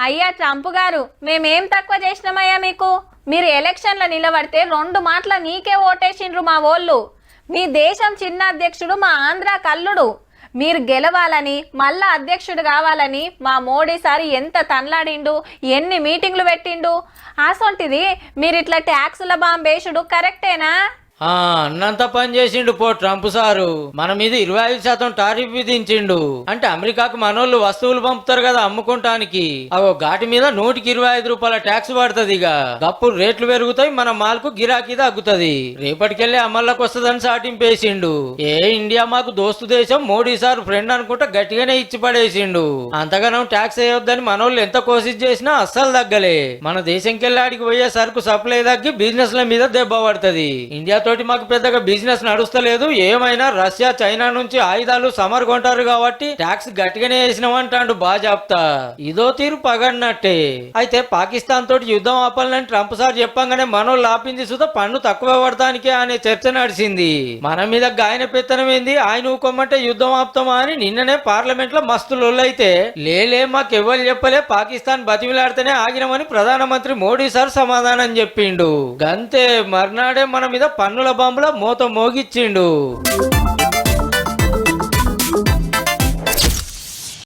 అయ్యా ట్రంప్ గారు, మేమేం తక్కువ చేసినామయ్యా మీకు? మీరు ఎలక్షన్ల నిలబడితే 2 మాటల నీకే ఓటేసిండ్రు మా ఓళ్ళు. మీ దేశం చిన్న అధ్యక్షుడు మా ఆంధ్ర కల్లుడు. మీరు గెలవాలని, మళ్ళా అధ్యక్షుడు కావాలని మా మోడీ సారి ఎంత తన్లాడిండు, ఎన్ని మీటింగ్లు పెట్టిండు. అసొంటిది మీరు ఇట్లా ట్యాక్సుల బాంబేసుడు కరెక్టేనా? అన్నంత పని చేసిండు పో ట్రంప్ సారు. మన మీద 25% టారిఫ్ విధించిండు. అంటే అమెరికాకు మనోళ్ళు వస్తువులు పంపుతారు కదా అమ్ముకుంటానికి, అవో ఘాటి మీద 125 రూపాయల ట్యాక్స్ పడుతుంది. ఇక గప్పుడు రేట్లు పెరుగుతాయి, మన మాల్కు గిరాకీ తగ్గుతుంది. రేపటికెళ్ళి అమల్లోకి వస్తుందని సాటింపేసిండు. ఇండియా మాకు దోస్తు దేశం, మోడీ సార్ ఫ్రెండ్ అనుకుంటా గట్టిగానే ఇచ్చి పడేసిండు. అంతగానం ట్యాక్స్ వేయొద్దని మనోళ్ళు ఎంత కోసిస్ చేసినా అస్సలు తగ్గలే. మన దేశంకెళ్ళి ఆడికి పోయే సరుకు సప్లై తగ్గి బిజినెస్ ల మీద దెబ్బ పడుతుంది. ఇండియా తోటి మాకు పెద్దగా బిజినెస్ నడుస్తలేదు. ఏమైనా రష్యా చైనా నుంచి ఆయుధాలు సమర్ కొంటారు కాబట్టి ట్యాక్స్ గట్టిగానే వేసినామంటాడు బాజాప్తా. ఇదో తీరు పగన్నట్టే. అయితే పాకిస్తాన్ తోటి యుద్ధం ఆపాలని ట్రంప్ సార్ చెప్పంగానే మనోళ్ళు ఆపింది సుధా పన్ను తక్కువ పడటానికే అనే చర్చ నడిచింది. మన మీద గాయన పెత్తనం ఏంది, ఆయన ఊకోమంటే యుద్ధం ఆపుతామా అని నిన్ననే పార్లమెంట్ లో మస్తు లొల్లైతే లేలే మాకెవ్వరు చెప్పలే, పాకిస్తాన్ బతిమిలాడితేనే ఆగినామని ప్రధానమంత్రి మోడీ సార్ సమాధానం చెప్పిండు. గంతే, మర్నాడే మన మీద పన్నుల బాంబుల మోత మోగిచ్చిండు.